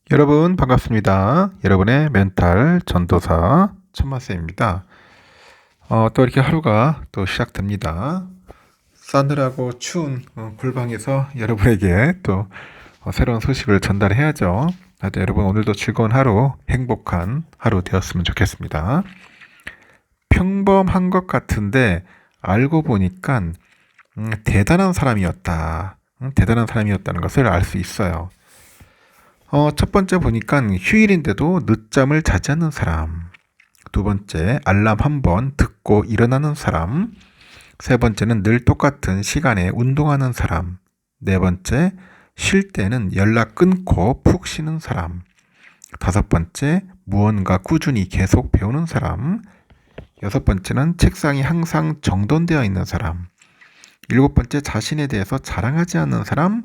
여러분 반갑습니다. 여러분의 멘탈 전도사 천마쌤입니다. 또 이렇게 하루가 또 시작됩니다. 싸늘하고 추운 골방에서 여러분에게 또 새로운 소식을 전달해야죠. 하여튼 여러분 오늘도 즐거운 하루, 행복한 하루 되었으면 좋겠습니다. 평범한 것 같은데 알고 보니까 대단한 사람이었다. 대단한 사람이었다는 것을 알 수 있어요. 첫 번째 보니까 휴일인데도 늦잠을 자지 않는 사람. 두 번째, 알람 한 번 듣고 일어나는 사람. 세 번째는 늘 똑같은 시간에 운동하는 사람. 네 번째, 쉴 때는 연락 끊고 푹 쉬는 사람. 다섯 번째, 무언가 꾸준히 계속 배우는 사람. 여섯 번째는 책상이 항상 정돈되어 있는 사람. 일곱 번째, 자신에 대해서 자랑하지 않는 사람.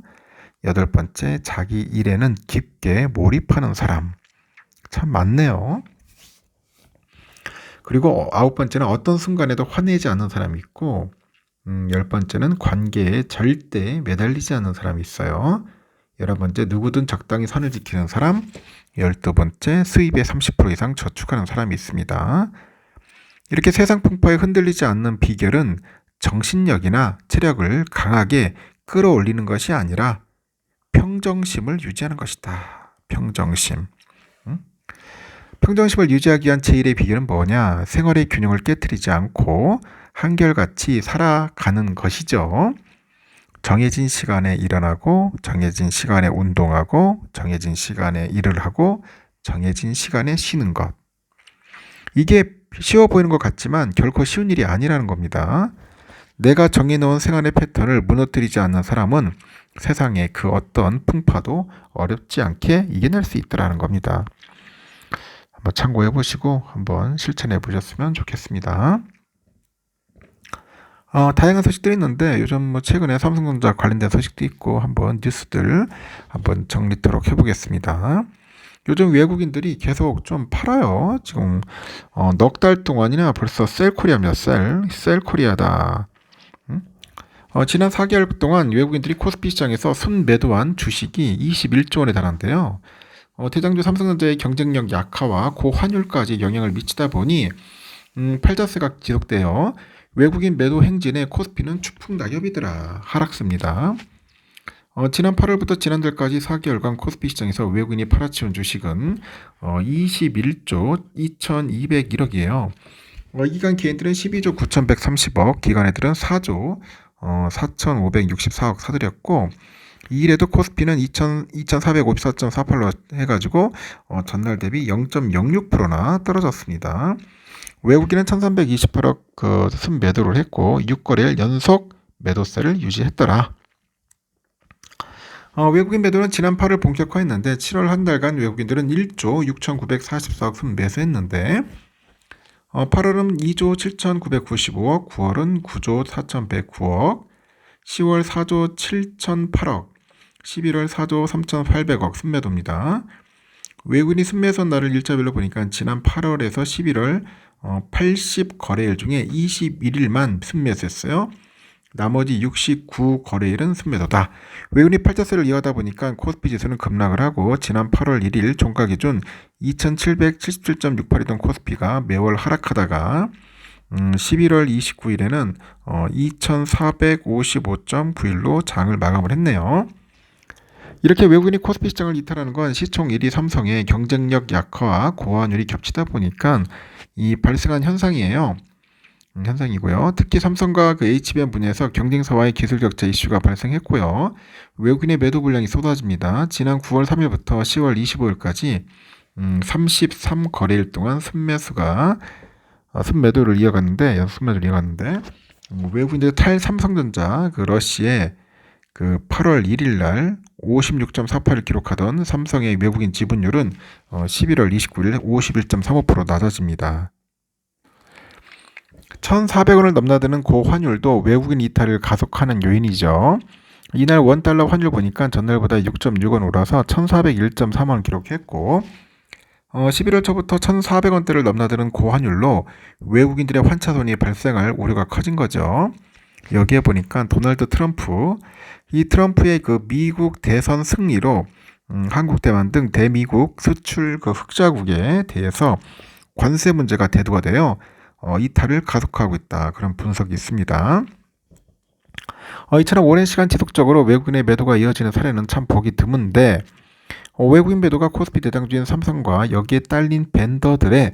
여덟 번째, 자기 일에는 깊게 몰입하는 사람. 참 많네요. 그리고 아홉 번째는 어떤 순간에도 화내지 않는 사람이 있고, 열 번째는 관계에 절대 매달리지 않는 사람이 있어요. 11번째, 누구든 적당히 선을 지키는 사람. 12번째, 수입의 30% 이상 저축하는 사람이 있습니다. 이렇게 세상 풍파에 흔들리지 않는 비결은 정신력이나 체력을 강하게 끌어올리는 것이 아니라 평정심을 유지하는 것이다. 평정심. 평정심을 유지하기 위한 제1의 비결은 뭐냐? 생활의 균형을 깨트리지 않고 한결같이 살아가는 것이죠. 정해진 시간에 일어나고, 정해진 시간에 운동하고, 정해진 시간에 일을 하고, 정해진 시간에 쉬는 것. 이게 쉬워 보이는 것 같지만 결코 쉬운 일이 아니라는 겁니다. 내가 정해놓은 생활의 패턴을 무너뜨리지 않는 사람은 세상의 그 어떤 풍파도 어렵지 않게 이겨낼 수 있다는 겁니다. 한번 참고해 보시고 한번 실천해 보셨으면 좋겠습니다. 다양한 소식들이 있는데 요즘 최근에 삼성전자 관련된 소식도 있고 한번 뉴스들 한번 정리토록 해보겠습니다. 요즘 외국인들이 계속 좀 팔아요. 지금 넉 달 동안이나 벌써 셀코리아입니다. 셀코리아다. 지난 4개월 동안 외국인들이 코스피 시장에서 순매도한 주식이 21조 원에 달한대요. 대장주 삼성전자의 경쟁력 약화와 고환율까지 영향을 미치다 보니 팔자세가 지속되어 외국인 매도 행진에 코스피는 추풍낙엽이더라. 하락습니다. 지난 8월부터 지난달까지 4개월간 코스피 시장에서 외국인이 팔아치운 주식은 21조 2201억이에요. 이 기간 개인들은 12조 9130억, 기관애들은 4조 4564억 사들였고, 이 일에도 코스피는 2454.48로 해가지고 전날 대비 0.06%나 떨어졌습니다. 외국인은 1328억 순매도를 했고 6거래일 연속 매도세를 유지했더라. 외국인 매도는 지난 8월 본격화했는데 7월 한 달간 외국인들은 1조 6944억 순매수했는데 8월은 2조 7995억, 9월은 9조 4109억, 10월 4조 7008억, 11월 4조 3800억 순매도입니다. 외국인이 순매수한 날을 일자별로 보니까 지난 8월에서 11월 80거래일 중에 21일만 순매수했어요. 나머지 69거래일은 순매도다. 외국인이 팔자세를 이어가다 보니까 코스피 지수는 급락을 하고 지난 8월 1일 종가 기준 2777.68이던 코스피가 매월 하락하다가 11월 29일에는 2455.91로 장을 마감을 했네요. 이렇게 외국인이 코스피 시장을 이탈하는 건 시총 1위 삼성의 경쟁력 약화와 고환율이 겹치다 보니까 이 발생한 현상이에요. 현상이고요. 특히 삼성과 HBM 분야에서 경쟁사와의 기술 격차 이슈가 발생했고요. 외국인의 매도 물량이 쏟아집니다. 지난 9월 3일부터 10월 25일까지 33거래일 동안 순매도를 이어갔는데 외국인들이 탈삼성전자 러시에 8월 1일 날 56.48을 기록하던 삼성의 외국인 지분율은 11월 29일 51.35% 낮아집니다. 1,400원을 넘나드는 고환율도 외국인 이탈을 가속하는 요인이죠. 이날 원달러 환율 보니까 전날보다 6.6원 올라서 1,401.3원 기록했고 11월 초부터 1,400원대를 넘나드는 고환율로 외국인들의 환차손이 발생할 우려가 커진 거죠. 여기에 보니까 도널드 트럼프, 이 트럼프의 미국 대선 승리로 한국, 대만 등 대미국 수출 그 흑자국에 대해서 관세 문제가 대두가 되어 이탈을 가속화하고 있다. 그런 분석이 있습니다. 이처럼 오랜 시간 지속적으로 외국인의 매도가 이어지는 사례는 참 보기 드문데 외국인 매도가 코스피 대장주인 삼성과 여기에 딸린 벤더들의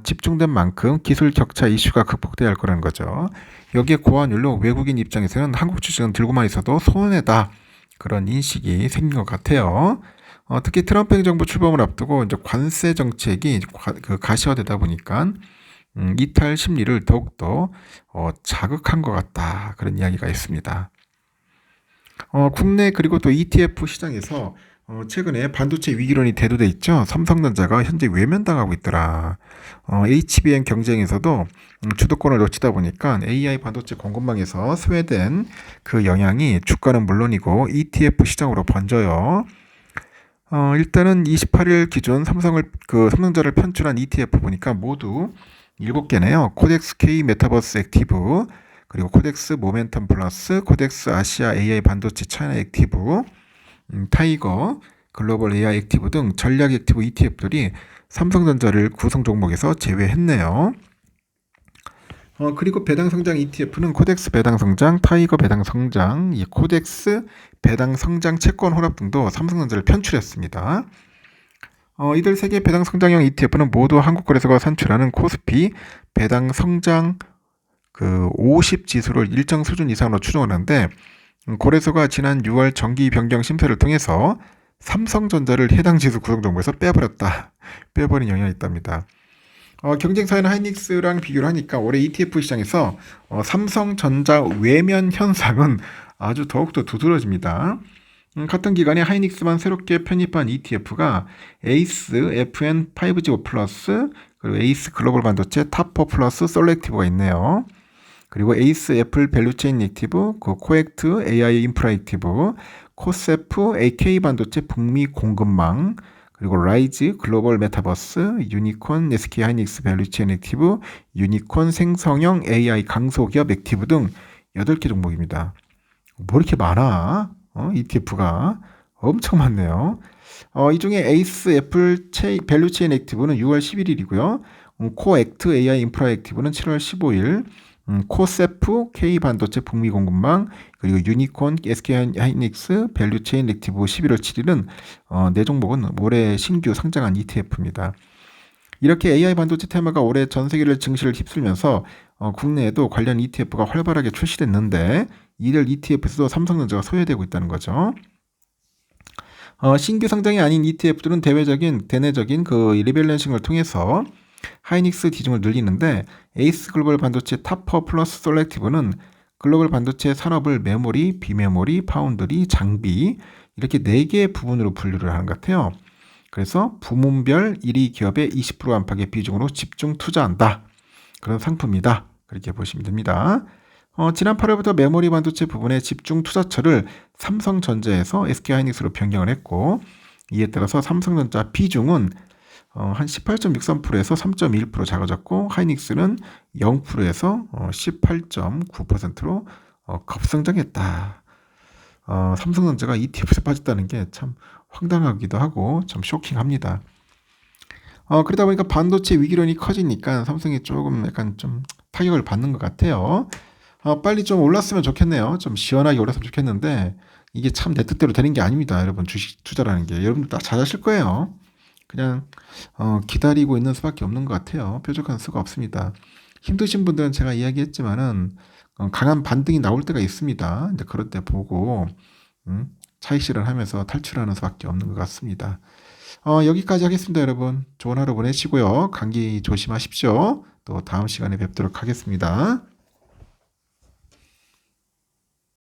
집중된 만큼 기술 격차 이슈가 극복돼야 할 거라는 거죠. 여기에 고환율로 외국인 입장에서는 한국 주식은 들고만 있어도 손해다. 그런 인식이 생긴 것 같아요. 특히 트럼프 행정부 출범을 앞두고 이제 관세 정책이 가시화되다 보니까 이탈 심리를 더욱더 자극한 것 같다. 그런 이야기가 있습니다. 국내 그리고 또 ETF 시장에서 최근에 반도체 위기론이 대두돼 있죠. 삼성전자가 현재 외면당하고 있더라. HBM 경쟁에서도 주도권을 놓치다 보니까 AI 반도체 공급망에서 소외된 그 영향이 주가는 물론이고 ETF 시장으로 번져요. 일단은 28일 기준 삼성전자를 편출한 ETF 보니까 모두 7개네요. 코덱스 K 메타버스 액티브, 그리고 코덱스 모멘텀 플러스, 코덱스 아시아 AI 반도체 차이나 액티브, 타이거, 글로벌 AI 액티브 등 전략 액티브 ETF들이 삼성전자를 구성 종목에서 제외했네요. 그리고 배당성장 ETF는 코덱스 배당성장, 타이거 배당성장, 이 코덱스 배당성장 채권 혼합 등도 삼성전자를 편출했습니다. 이들 3개 배당성장형 ETF는 모두 한국거래소가 산출하는 코스피 배당성장 50 지수를 일정 수준 이상으로 추정하는데 거래소가 지난 6월 정기 변경 심사를 통해서 삼성전자를 해당 지수 구성 종목에서 빼버린 영향이 있답니다. 경쟁사인 하이닉스랑 비교를 하니까 올해 ETF 시장에서 삼성전자 외면 현상은 아주 더욱더 두드러집니다. 같은 기간에 하이닉스만 새롭게 편입한 ETF가 에이스 FN 5G 플러스, 그리고 에이스 글로벌 반도체 탑4 플러스 솔렉티브가 있네요. 그리고 에이스 애플 밸류체인 액티브, 코액트 AI 인프라 액티브, 코세프 AK 반도체 북미 공급망, 그리고 라이즈 글로벌 메타버스, 유니콘 SK 하이닉스 밸류체인 액티브, 유니콘 생성형 AI 강소기업 액티브 등 8개 종목입니다. 뭐 이렇게 많아? ETF가 엄청 많네요. 이 중에 에이스 애플 밸류체인 액티브는 6월 11일이고요. 코액트 AI 인프라 액티브는 7월 15일, 코세프 K 반도체 북미 공급망, 그리고 유니콘 SK 하이닉스 밸류체인 액티브 11월 7일은 네 종목은 올해 신규 상장한 ETF입니다. 이렇게 AI 반도체 테마가 올해 전 세계를 증시를 휩쓸면서 국내에도 관련 ETF가 활발하게 출시됐는데 이들 ETF에서도 삼성전자가 소외되고 있다는 거죠. 신규 상장이 아닌 ETF들은 대내적인 그 리밸런싱을 통해서 하이닉스 비중을 늘리는데 에이스 글로벌 반도체 탑4 플러스 솔렉티브는 글로벌 반도체 산업을 메모리, 비메모리, 파운드리, 장비 이렇게 4개의 부분으로 분류를 하는 것 같아요. 그래서 부문별 1위 기업의 20% 안팎의 비중으로 집중 투자한다. 그런 상품이다. 그렇게 보시면 됩니다. 지난 8월부터 메모리 반도체 부분의 집중 투자처를 삼성전자에서 SK하이닉스로 변경을 했고 이에 따라서 삼성전자 비중은 한 18.63%에서 3.1% 작아졌고 하이닉스는 0%에서 18.9%로 급성장했다. 삼성전자가 ETF에서 빠졌다는 게 참 황당하기도 하고 좀 쇼킹합니다. 그러다 보니까 반도체 위기론이 커지니까 삼성이 조금 약간 좀 타격을 받는 것 같아요. 빨리 좀 올랐으면 좋겠네요. 좀 시원하게 올랐으면 좋겠는데 이게 참 내 뜻대로 되는 게 아닙니다. 여러분 주식 투자라는 게 여러분들 다 잘 아실 거예요. 그냥 기다리고 있는 수밖에 없는 것 같아요. 뾰족한 수가 없습니다. 힘드신 분들은 제가 이야기했지만은 강한 반등이 나올 때가 있습니다. 이제 그럴 때 보고 차익 실현하면서 탈출하는 수밖에 없는 것 같습니다. 여기까지 하겠습니다, 여러분. 좋은 하루 보내시고요. 감기 조심하십시오. 또 다음 시간에 뵙도록 하겠습니다.